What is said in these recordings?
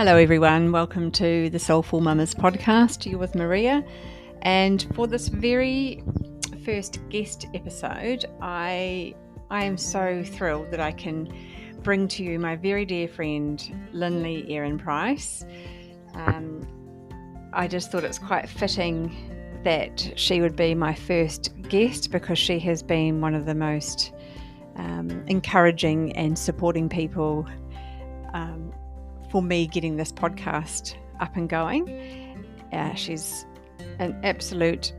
Hello everyone, welcome to the Soulful Mamas podcast. You're with Maria, and for this very first guest episode, I am so thrilled that I can bring to you my very dear friend Lynley Erin Rice. I just thought it's quite fitting that she would be my first guest because she has been one of the most encouraging and supporting people for me getting this podcast up and going. She's an absolute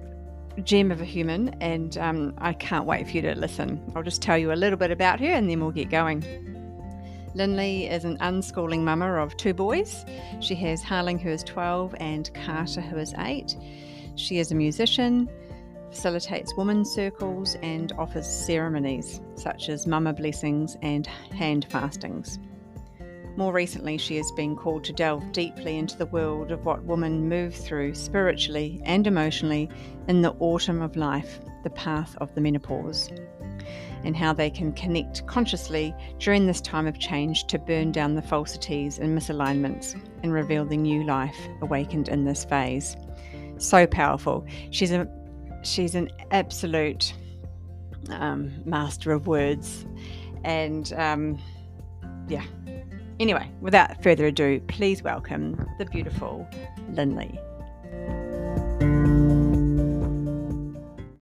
gem of a human, and I can't wait for you to listen. I'll just tell you a little bit about her and then we'll get going. Lynley is an unschooling mama of 2 boys. She has Harling, who is 12, and Carter, who is 8. She is a musician, facilitates women's circles, and offers ceremonies such as mama blessings and hand fastings. More recently, she has been called to delve deeply into the world of what women move through spiritually and emotionally in the autumn of life, the path of the menopause, and how they can connect consciously during this time of change to burn down the falsities and misalignments and reveal the new life awakened in this phase. So powerful. She's an absolute master of words, and Anyway, without further ado, please welcome the beautiful Lynley.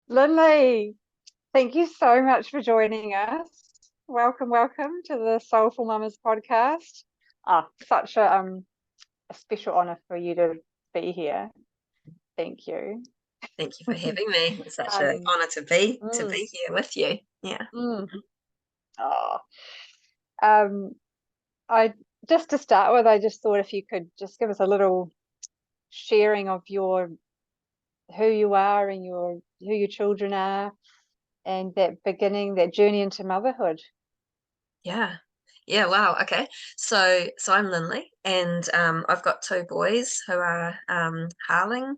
Lynley, thank you so much for joining us. Welcome to the Soulful Mamas podcast. Such a special honour for you to be here. Thank you. Thank you for having me. It's such an honour to be here with you. Yeah. Just to start with, I just thought if you could just give us a little sharing of who you are and who your children are, and that journey into motherhood. Yeah. Wow. Okay. So I'm Lynley, and I've got 2 boys who are Harling,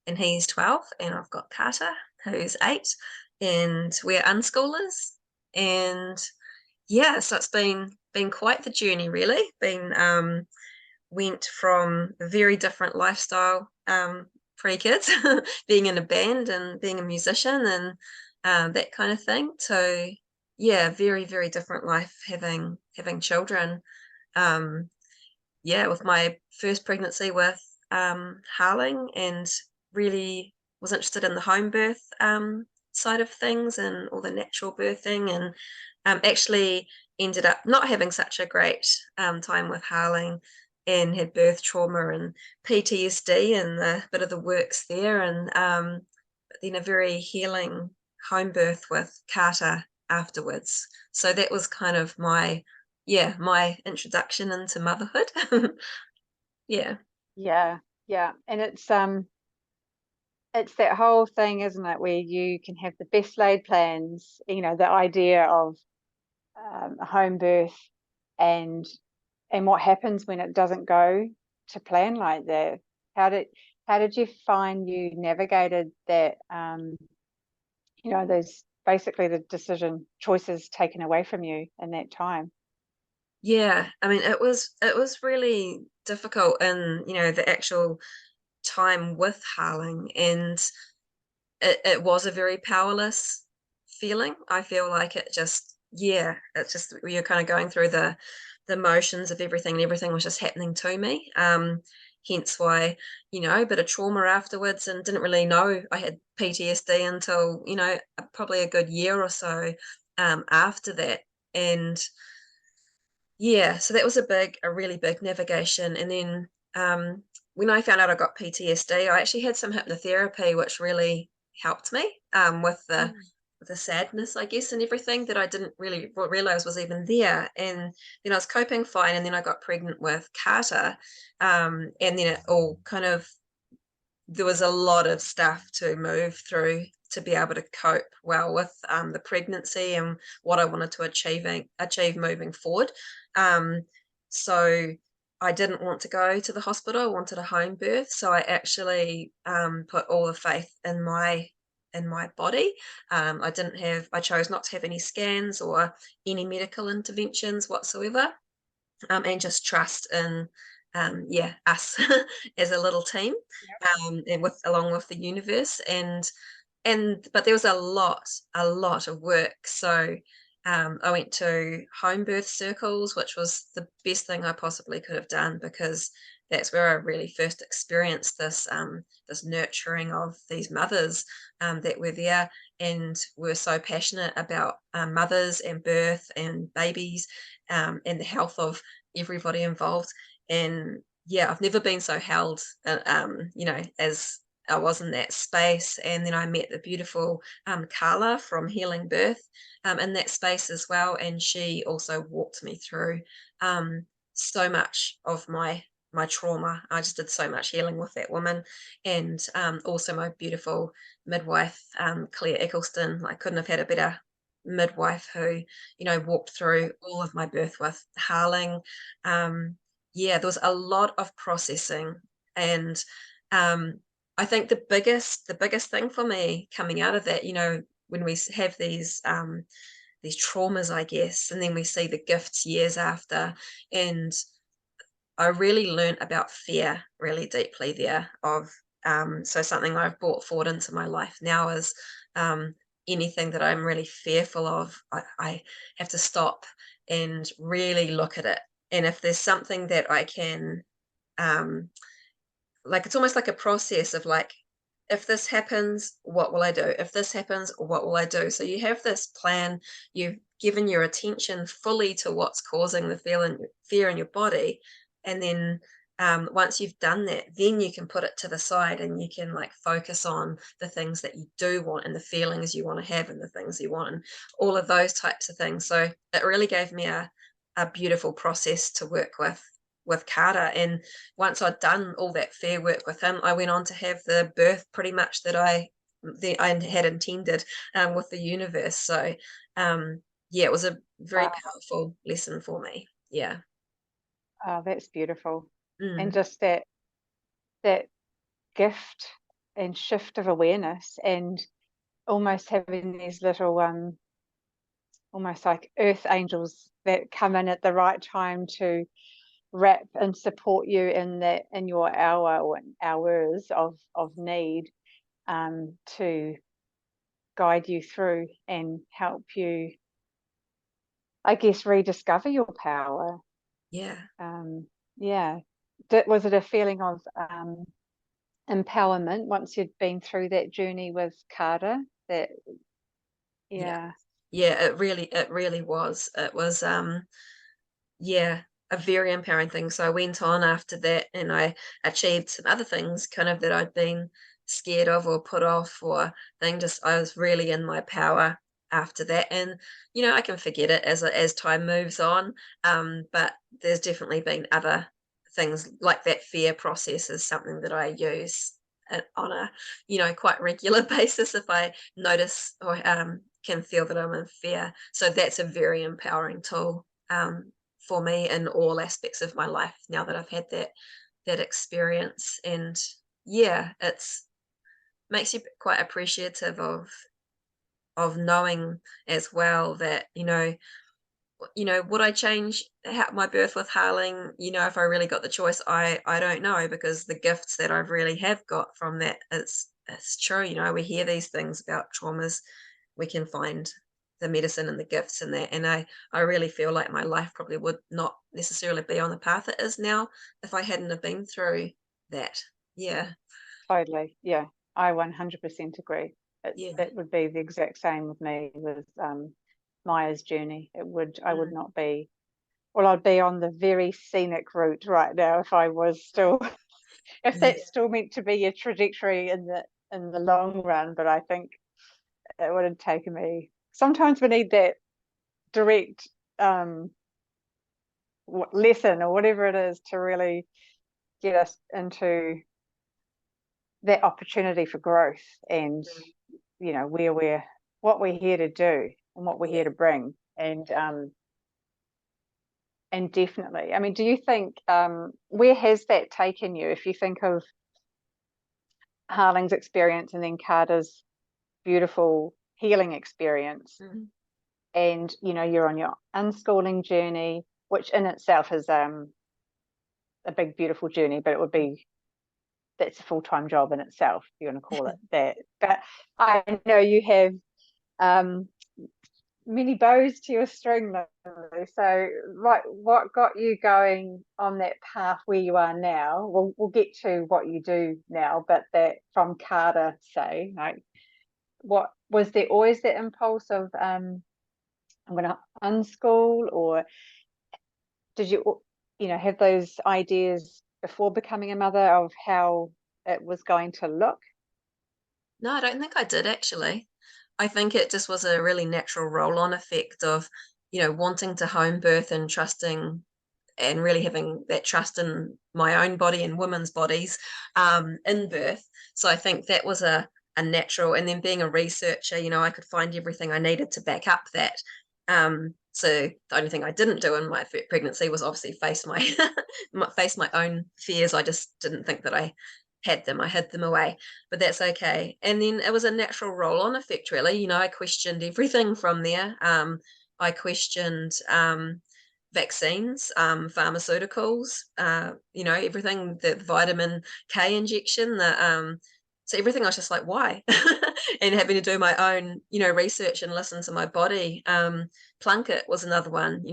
and he's 12, and I've got Carter, who's 8, and we're unschoolers. And yeah, so it's been quite the journey, really. Went from a very different lifestyle pre-kids, being in a band and being a musician and that kind of thing, to very, very different life having children. With my first pregnancy with Harling, and really was interested in the home birth side of things and all the natural birthing, and actually ended up not having such a great time with Harling, and had birth trauma and PTSD and a bit of the works there, and but then a very healing home birth with Carter afterwards. So that was kind of my introduction into motherhood. Yeah, and it's that whole thing, isn't it, where you can have the best laid plans, the idea of a home birth, and what happens when it doesn't go to plan like that. How did you find you navigated that, those basically the decision choices taken away from you in that time? Yeah, I mean, it was really difficult in, the actual time with Harling, and it was a very powerless feeling. I feel like it's just you're kind of going through the motions of everything, and everything was just happening to me. Hence why, a bit of trauma afterwards, and didn't really know I had PTSD until, probably a good year or so after that. And so that was a really big navigation. And then when I found out I got PTSD, I actually had some hypnotherapy, which really helped me with the sadness, I guess, and everything that I didn't really realize was even there. And then I was coping fine, and then I got pregnant with Carter, and then it all kind of, there was a lot of stuff to move through to be able to cope well with the pregnancy and what I wanted to achieve moving forward. So I didn't want to go to the hospital. I wanted a home birth. So I actually put all the faith in my body. I chose not to have any scans or any medical interventions whatsoever, and just trust in yeah, us as a little team, and along with the universe, and but there was a lot of work. So I went to home birth circles, which was the best thing I possibly could have done, because that's where I really first experienced this nurturing of these mothers that were there and were so passionate about mothers and birth and babies, and the health of everybody involved. And yeah, I've never been so held, as I was in that space. And then I met the beautiful Carla from Healing Birth in that space as well. And she also walked me through so much of my trauma. I just did so much healing with that woman. And also my beautiful midwife, Claire Eccleston. I couldn't have had a better midwife who, walked through all of my birth with Harling. Yeah, there was a lot of processing. And I think the biggest thing for me coming out of that, when we have these traumas, I guess, and then we see the gifts years after, and I really learned about fear really deeply there. So something I've brought forward into my life now is anything that I'm really fearful of, I have to stop and really look at it. And if there's something that I can, like, it's almost like a process of like, if this happens, what will I do? If this happens, what will I do? So you have this plan, you've given your attention fully to what's causing the fear in your body. And then once you've done that, then you can put it to the side and you can like focus on the things that you do want and the feelings you want to have and the things you want and all of those types of things. So it really gave me a beautiful process to work with Carter. And once I'd done all that fair work with him, I went on to have the birth pretty much that I had intended with the universe. So yeah, it was a very Wow. powerful lesson for me. Yeah. Oh, that's beautiful. And Mm. just that gift and shift of awareness, and almost having these little almost like earth angels that come in at the right time to wrap and support you in your hour or hours of need, to guide you through and help you, I guess, rediscover your power. Yeah. Yeah. Was it a feeling of empowerment once you'd been through that journey with Carter? That, Yeah. yeah. Yeah, it really was. It was yeah, a very empowering thing. So I went on after that and I achieved some other things kind of that I'd been scared of or put off or thing. Just I was really in my power after that. And I can forget it as time moves on. But there's definitely been other things like that. Fear process is something that I use on a quite regular basis if I notice or can feel that I'm in fear. So that's a very empowering tool for me in all aspects of my life now that I've had that experience. And yeah, it's makes you quite appreciative of knowing as well that would I change my birth with Harling, if I really got the choice? I don't know, because the gifts that I've really have got from that, it's true. We hear these things about traumas, we can find the medicine and the gifts in that. And I really feel like my life probably would not necessarily be on the path it is now if I hadn't have been through that. Yeah. Totally. Yeah. I 100% agree. Yeah. It would be the exact same with me with Maya's journey. I would Mm, not be, well, I'd be on the very scenic route right now if I was still, if yeah. that's still meant to be a trajectory in the long run. But I think it would have taken me, sometimes we need that direct lesson or whatever it is to really get us into that opportunity for growth, and Mm, where we're, what we're here to do and what we're yeah. here to bring. And definitely, I mean, do you think, where has that taken you, if you think of Harling's experience and then Carter's beautiful healing experience, Mm, and you're on your unschooling journey, which in itself is a big, beautiful journey, but it would be, that's a full-time job in itself, if you want to call it that. But I know you have many bows to your string, Lynley. So what got you going on that path where you are now? We'll get to what you do now, but that from Carter, say, like, what was there always that impulse of I'm going to unschool, or did you know, have those ideas before becoming a mother of how it was going to look? No, I don't think I did actually. I think it just was a really natural roll-on effect of, wanting to home birth and trusting and really having that trust in my own body and women's bodies in birth. So I think that was a natural, and then being a researcher, I could find everything I needed to back up that. So the only thing I didn't do in my pregnancy was obviously face my face my own fears. I just didn't think that I had them. I hid them away, but that's okay. And then it was a natural roll-on effect, really. I questioned everything from there. I questioned vaccines, pharmaceuticals, everything, the vitamin K injection, so everything. I was just like, why? And having to do my own, research and listen to my body. Plunkett was another one,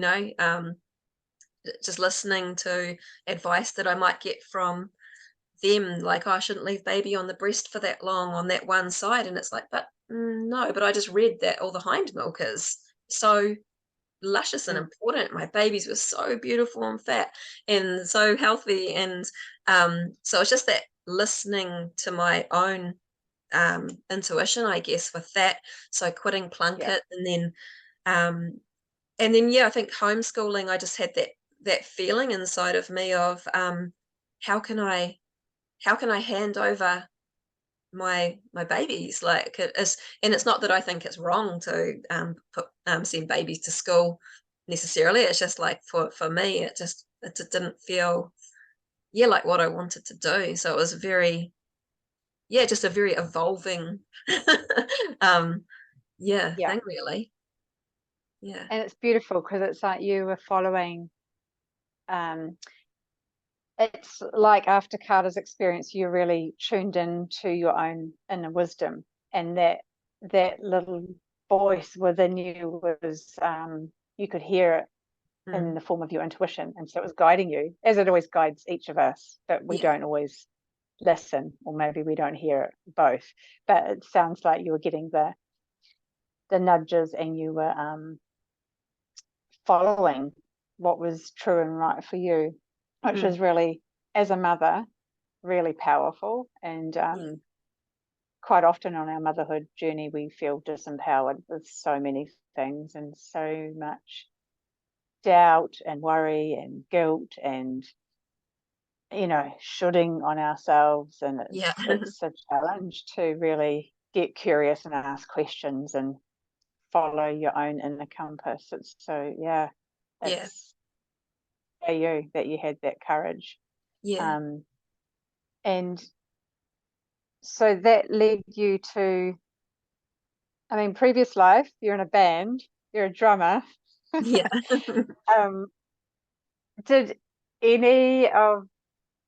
just listening to advice that I might get from them, like, oh, I shouldn't leave baby on the breast for that long on that one side. And it's like, but no, but I just read that all the hind milk is so luscious and important. My babies were so beautiful and fat and so healthy. And so it's just that listening to my own intuition, I guess, with that. So quitting Plunkett, and then yeah, I think homeschooling, I just had that feeling inside of me of how can I hand over my babies, like it is. And it's not that I think it's wrong to send babies to school necessarily. It's just like for me, it just didn't feel like what I wanted to do. So it was just a very evolving um Yeah. thing, really. Yeah. And it's beautiful because it's like you were following, um it's like after Carter's experience, you really tuned into your own inner wisdom, and that little voice within you was, you could hear it in Mm. the form of your intuition, and so it was guiding you, as it always guides each of us, but we Yeah. don't always listen, or maybe we don't hear it both. But it sounds like you were getting the nudges, and you were following what was true and right for you, which Mm. is really, as a mother, really powerful. And Yeah. quite often on our motherhood journey, we feel disempowered with so many things, and so much doubt and worry and guilt, and shoulding on ourselves. And Yeah. it's a challenge to really get curious and ask questions and follow your own inner compass. It's so, yeah, Yeah. it's for you that you had that courage. Yeah. um and so that led you to, I mean, previous life, you're in a band, you're a drummer. Yeah. um did any of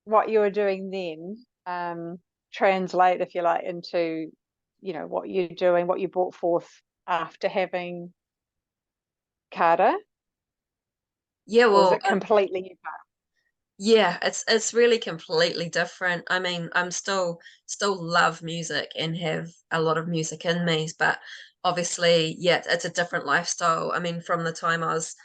what you were doing then translate, if you like, into what you're doing, what you brought forth after having Carter? Yeah, Or was well, it completely new? yeah, it's really completely different. I mean, I'm still love music and have a lot of music in me, but obviously, yeah, it's a different lifestyle. I mean, from the time I was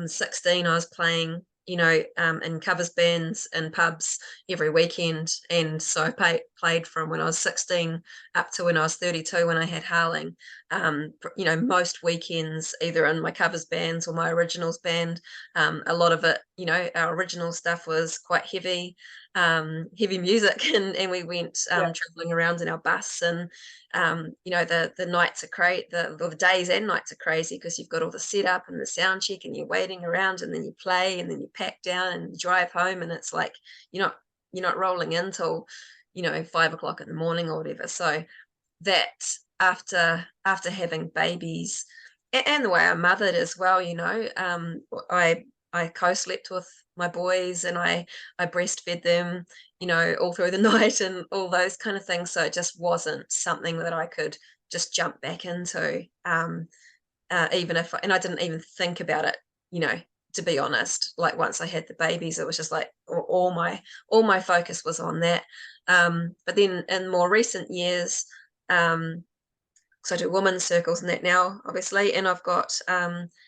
16, I was playing, in covers bands and pubs every weekend. And so I played from when I was 16 up to when I was 32 when I had Harling. Most weekends, either in my covers bands or my originals band. A lot of it, our original stuff was quite heavy music, and we went Yeah, traveling around in our bus, and the nights are crazy, the days and nights are crazy because you've got all the setup and the sound check, and you're waiting around, and then you play, and then you pack down and you drive home, and it's like you're not rolling in till 5 o'clock in the morning or whatever. So that after having babies, and the way I mothered as well, I I co-slept with my boys, and I breastfed them, you know, all through the night and all those kind of things. So it just wasn't something that I could just jump back into, even if, and I didn't even think about it, you know, to be honest. Like once I had the babies, it was just like all my focus was on that. But then in more recent years, because I do women's circles and that now, obviously, and I've got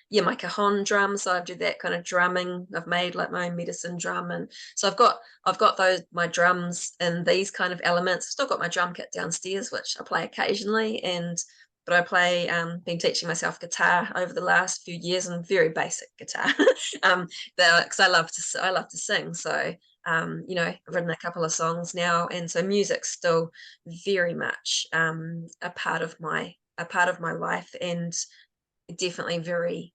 yeah, my cajon drum, so I do that kind of drumming. I've made like my own medicine drum, and so I've got those, my drums and these kind of elements. Still got my drum kit downstairs, which I play occasionally, and but I play been teaching myself guitar over the last few years, and very basic guitar. Because I love to sing, so you know, I've written a couple of songs now, and so music's still very much a part of my life, and definitely very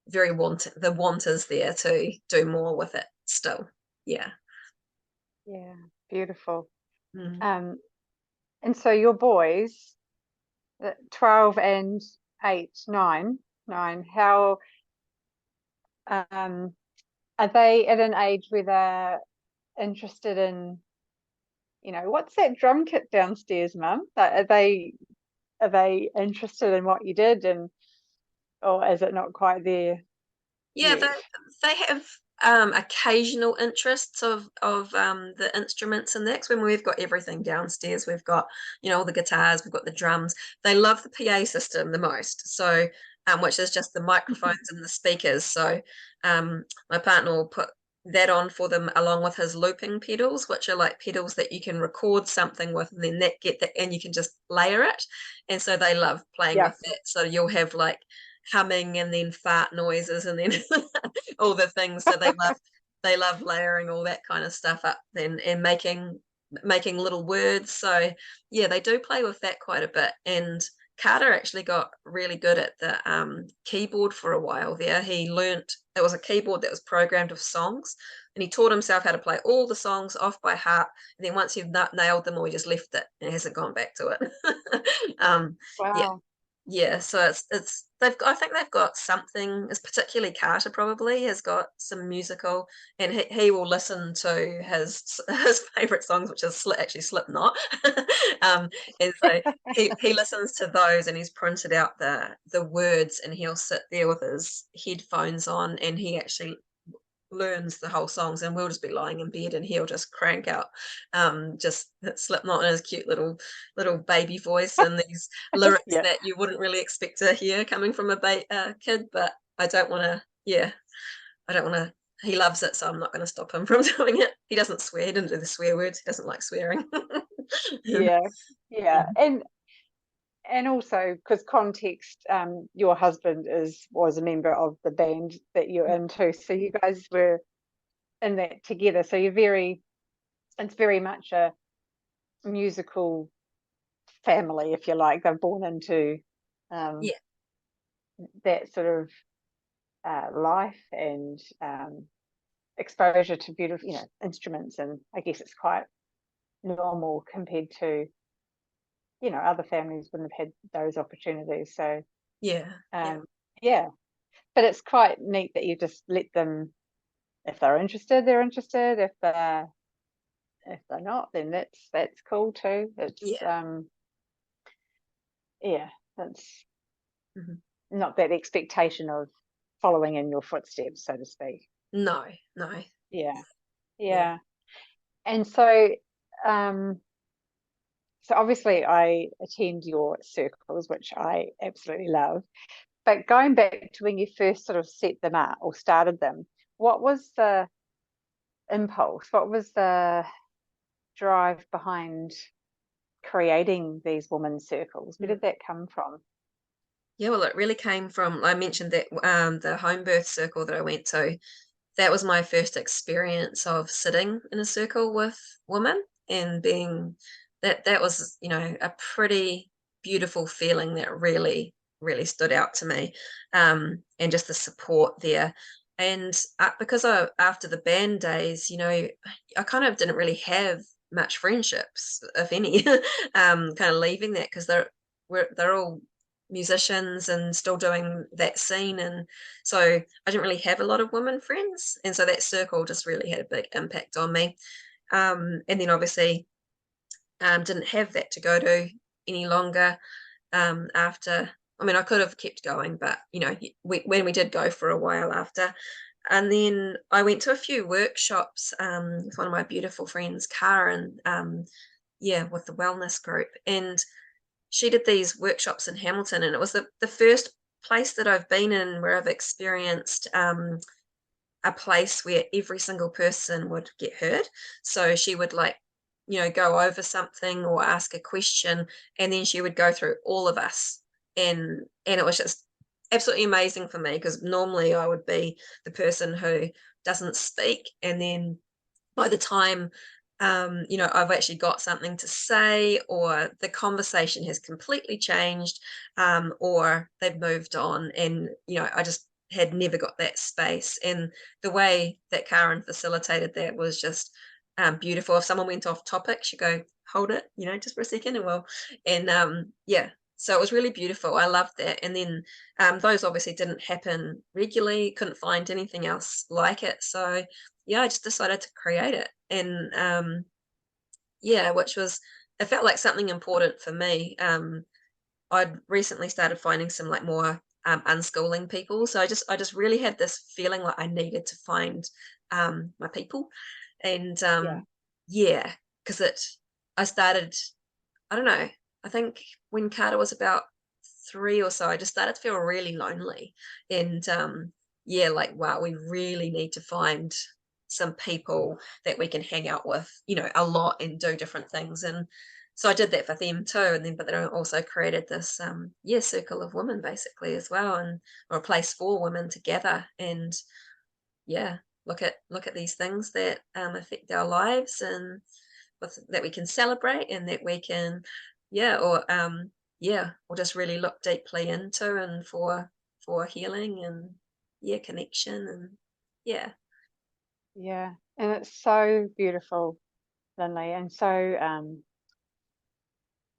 the want is there to do more with it still. Yeah. Yeah, beautiful. Mm. Um, and so your boys, 12 and 8, 9, 9, how um, are they at an age where they're interested in, you know, what's that drum kit downstairs, Mum? Like, are they interested in what you did, and or is it not quite there Yeah, yet? they have occasional interests of the instruments and that. 'Cause when we've got everything downstairs, we've got, you know, all the guitars, we've got the drums. They love the PA system the most. So which is just the microphones and the speakers. So my partner will put that on for them along with his looping pedals, which are like pedals that you can record something with, and then that get that, and you can just layer it. And so they love playing Yeah. with that. So you'll have like humming and then fart noises and then all the things. So they love layering all that kind of stuff up then, and making little words. So yeah, they do play with that quite a bit. And Carter actually got really good at the keyboard for a while there. He learnt, it was a keyboard that was programmed with songs, and he taught himself how to play all the songs off by heart. And then once you've nailed them all, he just left it and hasn't gone back to it. Yeah, Wow. yeah, so it's I think they've got something. It's particularly Carter probably has got some musical, and he will listen to his favorite songs, which is actually Slipknot. um, and so he listens to those, and he's printed out the words, and he'll sit there with his headphones on, and he actually learns the whole songs, and we'll just be lying in bed, and he'll just crank out just Slipknot in his cute little baby voice, and these lyrics Yeah. that you wouldn't really expect to hear coming from a kid. But I don't want to, yeah, I don't want to. He loves it, so I'm not going to stop him from doing it. He doesn't swear. He didn't do the swear words. He doesn't like swearing. Yeah. Yeah. And also because context, your husband was a member of the band that you're into, so you guys were in that together. So it's very much a musical family, if you like. They're born into um, Yeah, that sort of life and exposure to beautiful, you know, instruments, and I guess it's quite normal compared to, you know, other families wouldn't have had those opportunities. So yeah, yeah, um, yeah, but it's quite neat that you just let them, if they're interested, they're interested. If they're not, then that's cool too. It's yeah. yeah, that's Mhm. not that expectation of following in your footsteps, so to speak. No, no, Yeah, yeah, yeah. And so so obviously I attend your circles, which I absolutely love. But going back to when you first sort of set them up or started them, what was the impulse? What was the drive behind creating these women's circles? Where mm. did that come from? Yeah. Well, it really came from, I mentioned that the home birth circle that I went to, that was my first experience of sitting in a circle with women, and being that was, you know, a pretty beautiful feeling that really stood out to me, and just the support there. And because after the band days, you know, I kind of didn't really have much friendships, if any, kind of leaving that, because they're all musicians and still doing that scene. And so I didn't really have a lot of women friends. And so that circle just really had a big impact on me. And then obviously didn't have that to go to any longer after. I mean, I could have kept going, but when we did go for a while after, and then I went to a few workshops with one of my beautiful friends, Karen, with the wellness group, and she did these workshops in Hamilton, and it was the first place that I've been in where I've experienced a place where every single person would get heard. So she would go over something or ask a question, and then she would go through all of us. And it was just absolutely amazing for me, because normally I would be the person who doesn't speak. And then by the time I've actually got something to say, or the conversation has completely changed, or they've moved on, and I just had never got that space. And the way that Karen facilitated that was just beautiful. If someone went off topic, she'd go, hold it, just for a second, and so it was really beautiful. I loved that. And then those obviously didn't happen regularly, couldn't find anything else like it. So I just decided to create it. And which was, it felt like something important for me. I'd recently started finding some more unschooling people. So I just really had this feeling like I needed to find my people. And because I started, I don't know, I think when Carter was about 3 or so, I just started to feel really lonely. And wow, we really need to find some people that we can hang out with, a lot, and do different things. And so I did that for them too. And then, but then I also created this, circle of women basically as well, or a place for women to gather and, look at these things that affect our lives, and that we can celebrate, and that we can, or just really look deeply into, and for healing, and connection, and yeah. Yeah, and it's so beautiful, Lynley, and so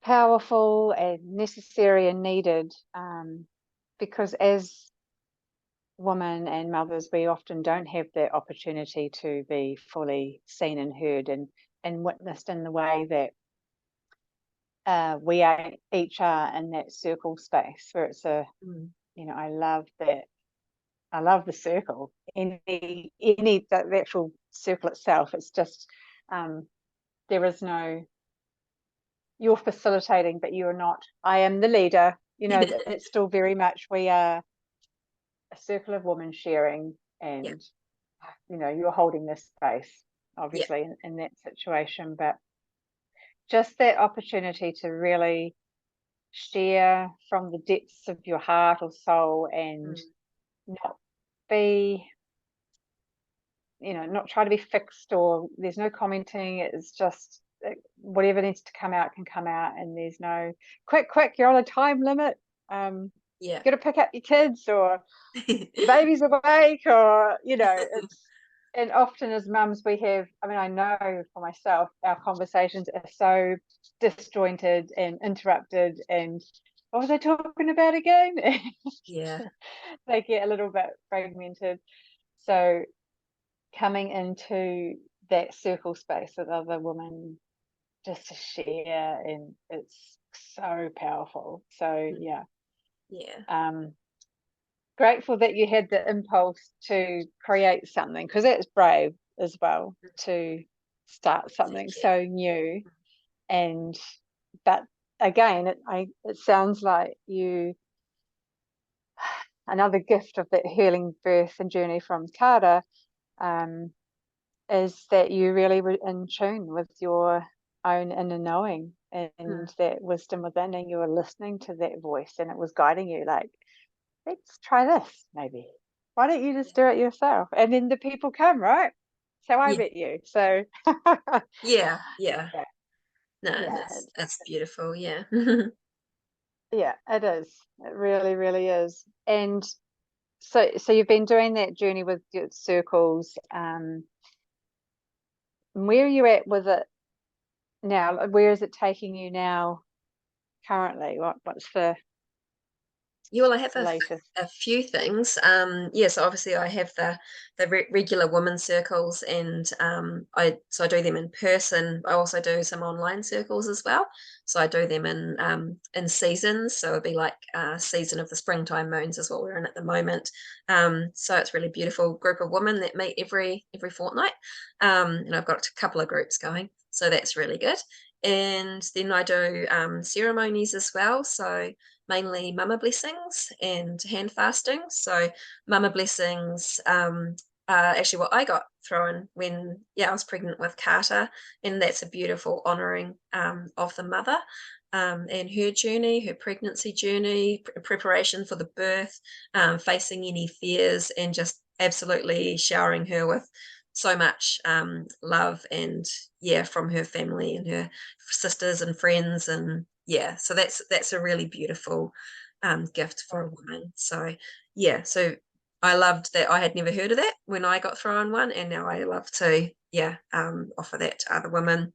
powerful and necessary and needed, because as women and mothers, we often don't have that opportunity to be fully seen and heard and witnessed in the way that we each are in that circle space where it's I love that. I love the circle. Any the actual circle itself. It's just there is no, you're facilitating, but you're not. I am the leader. It's still very much, we are a circle of women sharing, Yeah. and you're holding this space, Yeah. obviously, in that situation. But just that opportunity to really share from the depths of your heart or soul, and not be, not try to be fixed, or there's no commenting. It's just whatever needs to come out can come out, and there's no quick, you're on a time limit. Yeah. Got to pick up your kids, or the baby's awake, or it's, and often as mums we have, I mean, I know for myself, our conversations are so disjointed and interrupted, and what was I talking about again? Yeah. They get a little bit fragmented. So coming into that circle space with other women just to share, and it's so powerful. So Yeah. grateful that you had the impulse to create something, because it's brave as well to start something Thank you. so new. And but again, it sounds like you, another gift of that healing birth and journey from Carter, is that you really were in tune with your own inner knowing and that wisdom within, and you were listening to that voice, and it was guiding you, like, let's try this, maybe. Why don't you just do it yourself? And then the people come, right? So I Yeah. met you. So Yeah. yeah, No, yeah, that's beautiful. Yeah. yeah, it is. It really, really is. And so you've been doing that journey with your circles. Where are you at with it now? Where is it taking you now currently? What's the Yeah, well, I have the latest? a few things. Yeah, so obviously I have the regular women's circles, and I do them in person. I also do some online circles as well. So I do them in seasons. So it'd be like season of the springtime moons is what we're in at the moment. So it's really beautiful group of women that meet every fortnight. And I've got a couple of groups going, so that's really good. And then I do ceremonies as well. So mainly mama blessings and hand fasting. So mama blessings are actually what I got thrown when I was pregnant with Carter, and that's a beautiful honouring of the mother. And her journey, her pregnancy journey, preparation for the birth, facing any fears, and just absolutely showering her with so much love and from her family and her sisters and friends, and so that's a really beautiful gift for a woman. So so I loved that. I had never heard of that when I got thrown one, and now I love to offer that to other women.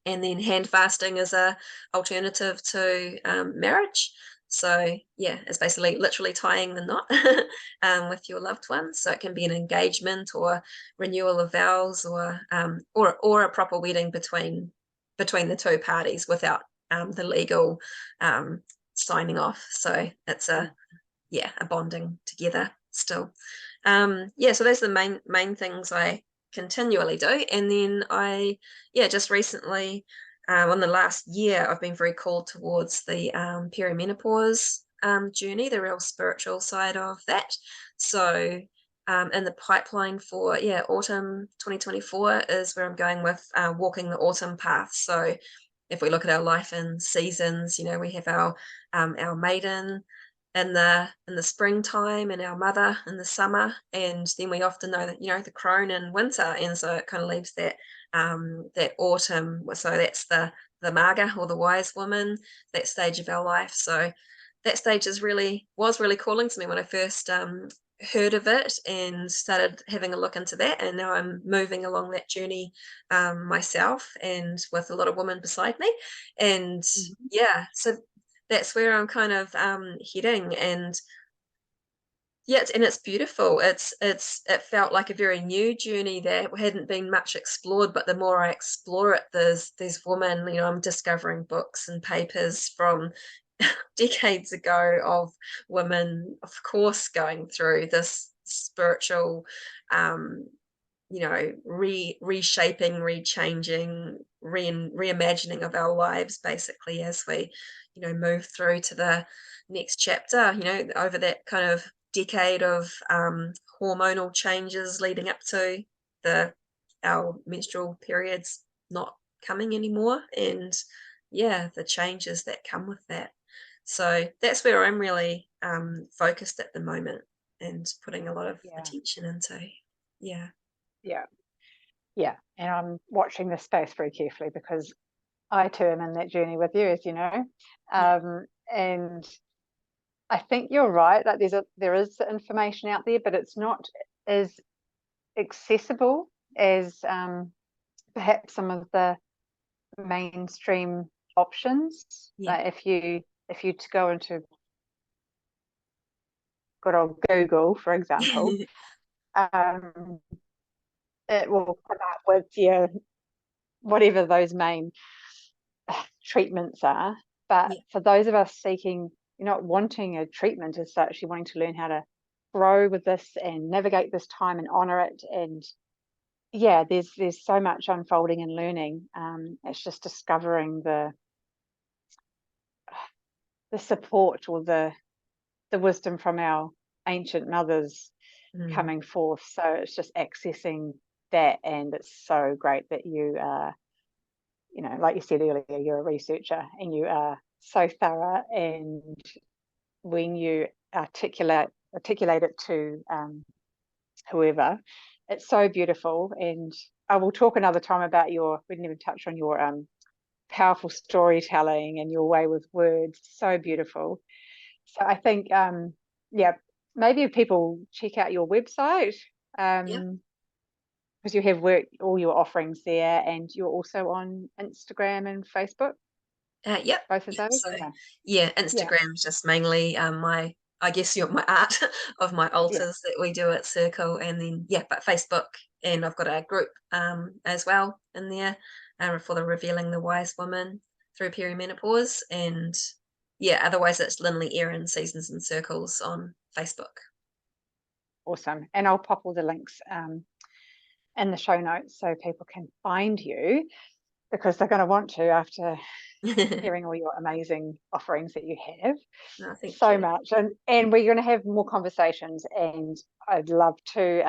And then hand fasting is a alternative to marriage. So it's basically literally tying the knot with your loved one. So it can be an engagement or renewal of vows, or a proper wedding between the two parties without the legal signing off. So it's a bonding together still. So that's the main things I continually do. And then I just recently on the last year I've been very called towards the perimenopause journey, the real spiritual side of that. So in the pipeline for autumn 2024 is where I'm going with walking the autumn path. So if we look at our life in seasons, we have our maiden in the springtime, and our mother in the summer, and then we often know that the crone in winter, and so it kind of leaves that autumn. So that's the maga, or the wise woman, that stage of our life. So that stage was really calling to me when I first heard of it and started having a look into that, and now I'm moving along that journey myself, and with a lot of women beside me. And so that's where I'm kind of heading. And it's beautiful. It felt like a very new journey that hadn't been much explored, but the more I explore it, there's women, I'm discovering books and papers from decades ago of women, of course, going through this spiritual reshaping, rechanging, reimagining of our lives, basically, as we move through to the next chapter, over that kind of decade of hormonal changes leading up to our menstrual periods not coming anymore, and the changes that come with that. So that's where I'm really focused at the moment, and putting a lot of attention into. Yeah, and I'm watching this space very carefully because I too am in that journey with you, as you know. And I think you're right. Like there is information out there, but it's not as accessible as perhaps some of the mainstream options. Like if you to go into good old Google, for example, it will come up with whatever those main treatments are. But for those of us seeking, you're not wanting a treatment as such, you're wanting to learn how to grow with this and navigate this time and honor it. And there's so much unfolding and learning. It's just discovering the support or the wisdom from our ancient mothers coming forth. So it's just accessing that, and it's so great that you are, like you said earlier, you're a researcher and you are so thorough, and when you articulate it to whoever, it's so beautiful. And I will talk another time about we didn't even touch on your powerful storytelling and your way with words. So beautiful. So I think maybe if people check out your website, because you have all your offerings there, and you're also on Instagram and Facebook. Both of those. So Instagram is just mainly my I guess my art of my altars that we do at Circle, and then but Facebook, and I've got a group as well in there for the Revealing the Wise Woman through perimenopause, and otherwise it's Lynley Erin Seasons and Circles on Facebook. Awesome. And I'll pop all the links in the show notes so people can find you, because they're going to want to after hearing all your amazing offerings that you have. No, thank so you. much. And we're going to have more conversations, and I'd love to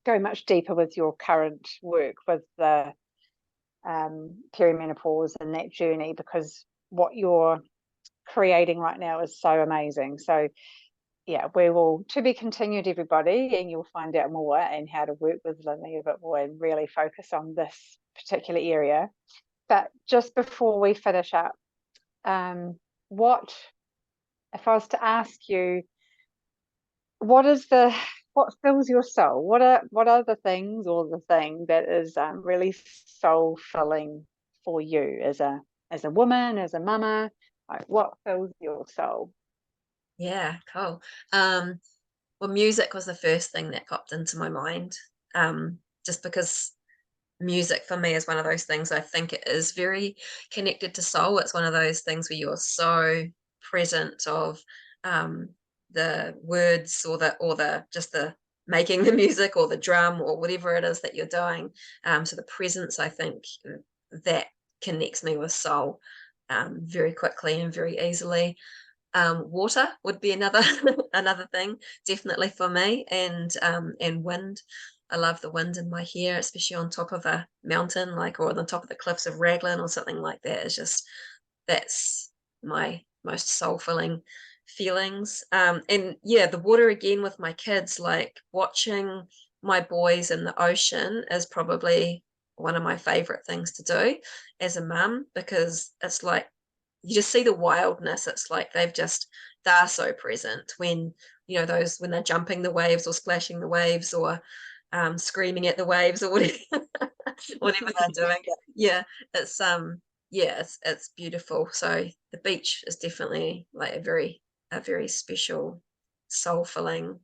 go much deeper with your current work with the perimenopause and that journey, because what you're creating right now is so amazing. So we will, to be continued, everybody, and you'll find out more and how to work with Lynley a bit more and really focus on this particular area. But just before we finish up, what if I was to ask you, what fills your soul? What are the things, or the thing that is really soul filling for you as a woman, as a mama? Like, what fills your soul? Yeah, cool. Well, music was the first thing that popped into my mind, just because music for me is one of those things. I think it is very connected to soul. It's one of those things where you're so present of the words, or the just the making the music, or the drum, or whatever it is that you're doing. So the presence, I think, that connects me with soul very quickly and very easily. Water would be another another thing, definitely for me, and wind. I love the wind in my hair, especially on top of a mountain, or on the top of the cliffs of Raglan or something like that. It's just, that's my most soul-filling feelings. And the water again with my kids, like watching my boys in the ocean is probably one of my favorite things to do as a mum, because it's like you just see the wildness. It's like they're so present when, those, when they're jumping the waves or splashing the waves, or screaming at the waves, or whatever, whatever they're doing. It's it's beautiful. So the beach is definitely like a very special, soul filling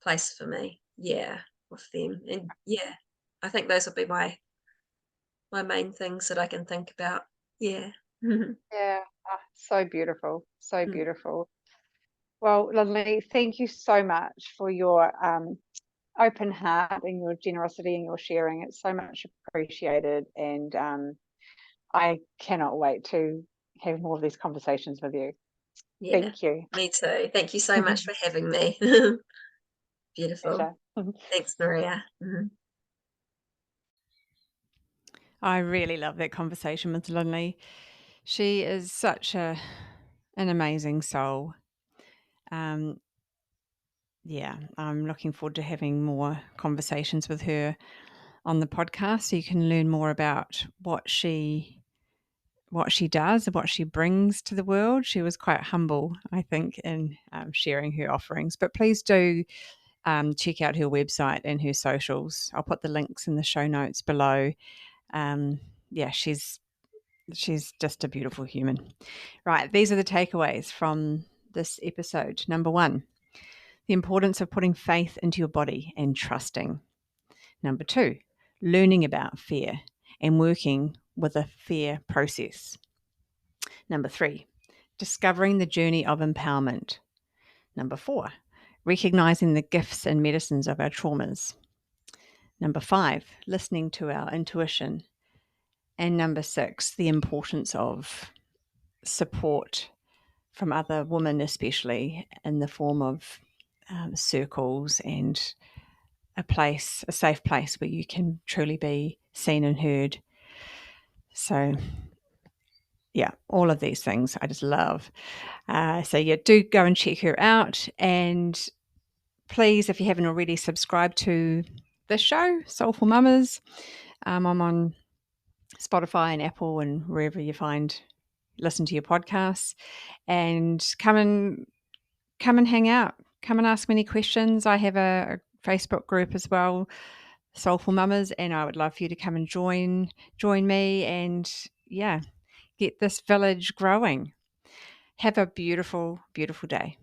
place for me. With them. And I think those will be my main things that I can think about. Yeah. Yeah, so beautiful, so beautiful. Well, Lynley, thank you so much for your open heart and your generosity and your sharing. It's so much appreciated, and I cannot wait to have more of these conversations with you. Thank you. Me too. Thank you so much for having me. Beautiful. Thanks, Maria. I really love that conversation with Lynley. She is such an amazing soul. I'm looking forward to having more conversations with her on the podcast, so you can learn more about what she does and what she brings to the world. She was quite humble, I think, in sharing her offerings. But please do check out her website and her socials. I'll put the links in the show notes below. She's just a beautiful human. Right, these are the takeaways from this episode. Number 1, the importance of putting faith into your body and trusting. Number 2, learning about fear and working with a fear process. Number 3, discovering the journey of empowerment. Number 4, recognizing the gifts and medicines of our traumas. Number 5, listening to our intuition. And number 6, the importance of support from other women, especially in the form of circles and a safe place where you can truly be seen and heard. So, all of these things I just love. Do go and check her out. And please, if you haven't already, subscribe to the show, Soulful Mamas. I'm on Spotify and Apple and wherever you listen to your podcasts, and come and hang out. Come and ask me any questions. I have a Facebook group as well, Soulful Mamas, and I would love for you to come and join me and get this village growing. Have a beautiful, beautiful day.